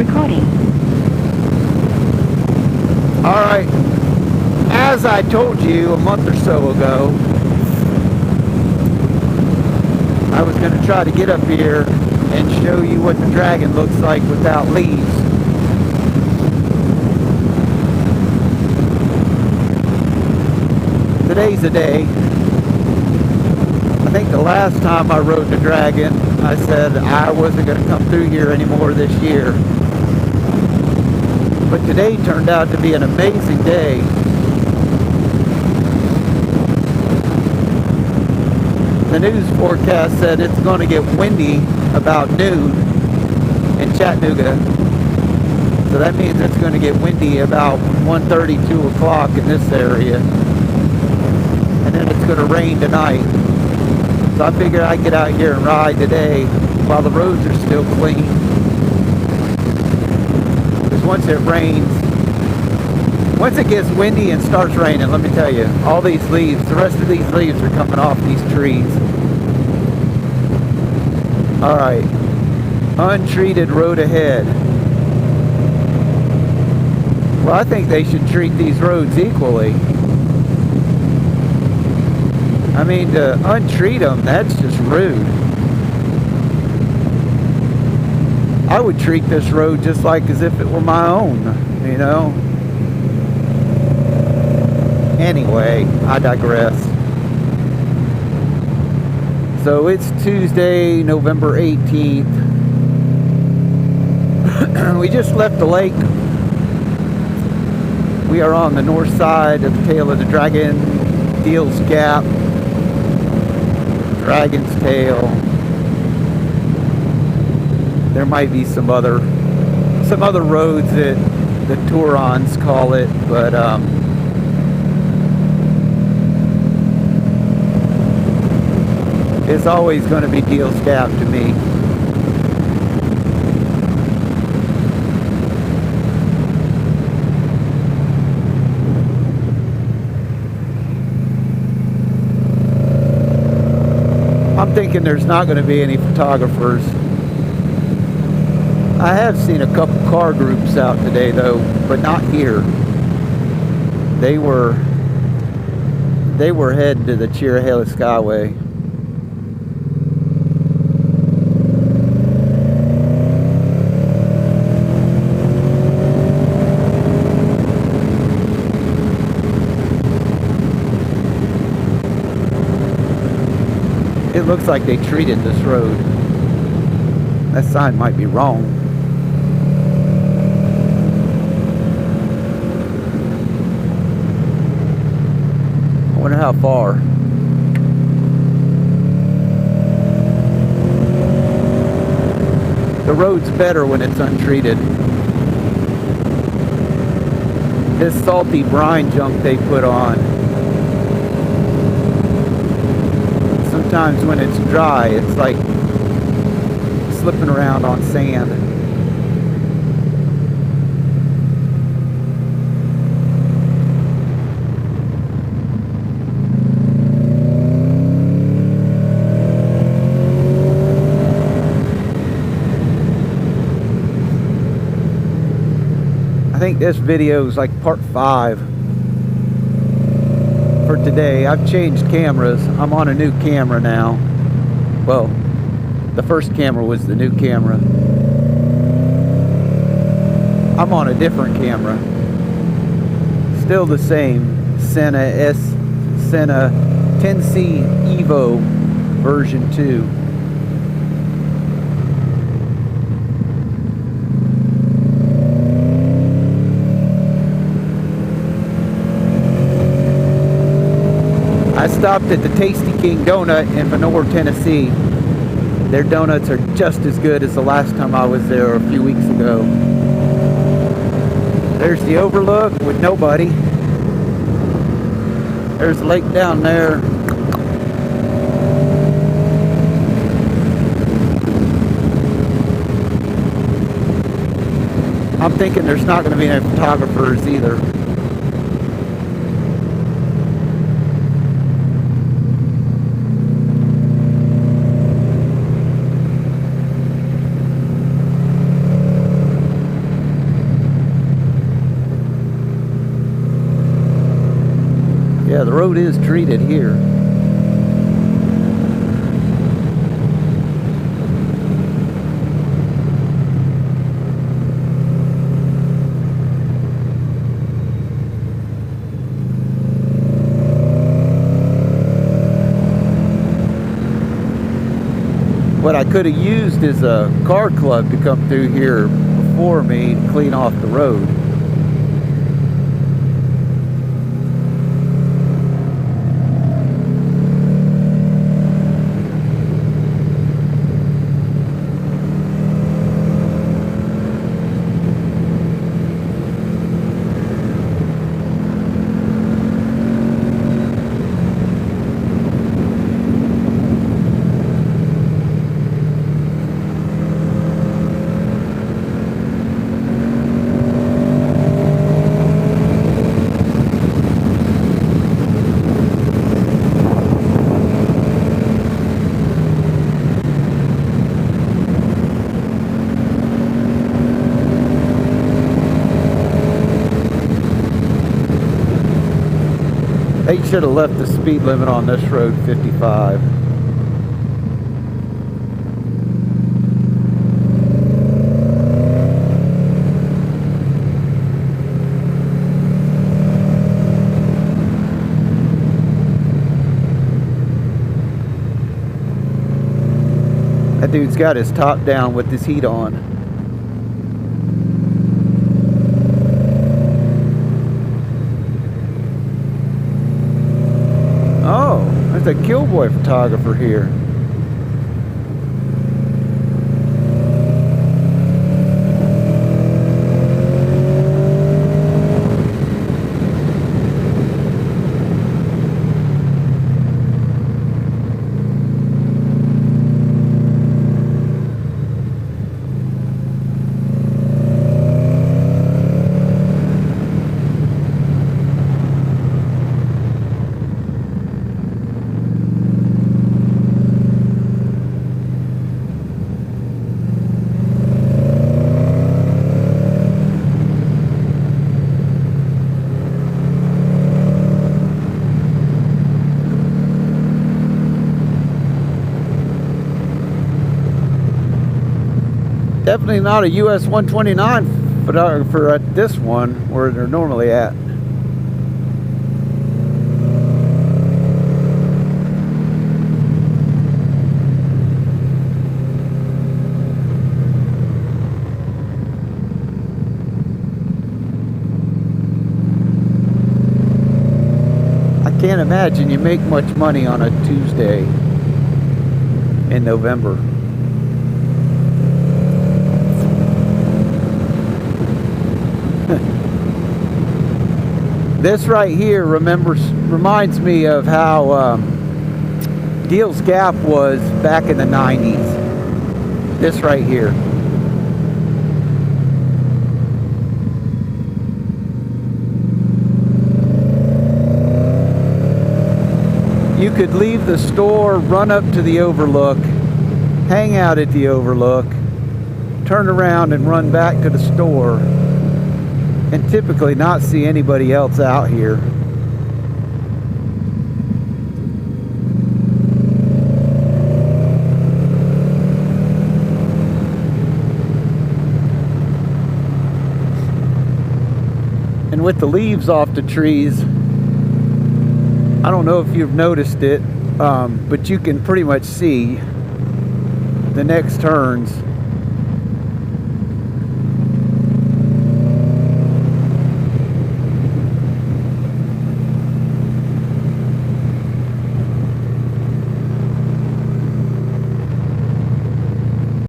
recording. Alright, as I told you a month or so ago, I was going to try to get up here and show you what the Dragon looks like without leaves. Today's the day. I think the last time I rode the Dragon, I said I wasn't going to come through here anymore this year. But today turned out to be an amazing day. The news forecast said it's going to get windy about noon in Chattanooga. So that means it's going to get windy about 1:30, 2 o'clock in this area. And then it's going to rain tonight. So I figured I'd get out here and ride today while the roads are still clean. Because once it rains, once it gets windy and starts raining, let me tell you, all these leaves, the rest of these leaves are coming off these trees. Alright, untreated road ahead. Well, I think they should treat these roads equally. I mean, to untreat them, that's just rude. I would treat this road just like as if it were my own, you know? Anyway, I digress. So it's Tuesday, November 18th. We just left the lake. We are on the north side of the tail of the Dragon, Deals Gap, Dragon's Tail. There might be some other roads that the Tourons call it, but it's always going to be Deals Gap to me. I'm thinking there's not going to be any photographers. I have seen a couple car groups out today though, but not here. They were heading to the Cheerahela Skyway. It looks like they treated this road. That sign might be wrong. I wonder how far. The road's better when it's untreated. This salty brine junk they put on, sometimes when it's dry, it's like slipping around on sand. I think this video is like part 5 for today. I've changed cameras. I'm on a new camera now. Well, the first camera was the new camera. I'm on a different camera. Still the same Sena 10C Evo version 2. I stopped at the Tasty King Donut in Vonore, Tennessee. Their donuts are just as good as the last time I was there a few weeks ago. There's the overlook with nobody. There's the lake down there. I'm thinking there's not going to be any photographers either. Yeah, the road is treated here. What I could have used is a car club to come through here before me and clean off the road. They should have left the speed limit on this road 55. That dude's got his top down with his heat on. Oh, there's a Killboy photographer here. Definitely not a US 129 photographer at this one where they're normally at. I can't imagine you make much money on a Tuesday in November. This right here reminds me of how Deal's Gap was back in the 90s. This right here. You could leave the store, run up to the overlook, hang out at the overlook, turn around and run back to the store, and typically not see anybody else out here. And with the leaves off the trees, I don't know if you've noticed it, but you can pretty much see the next turns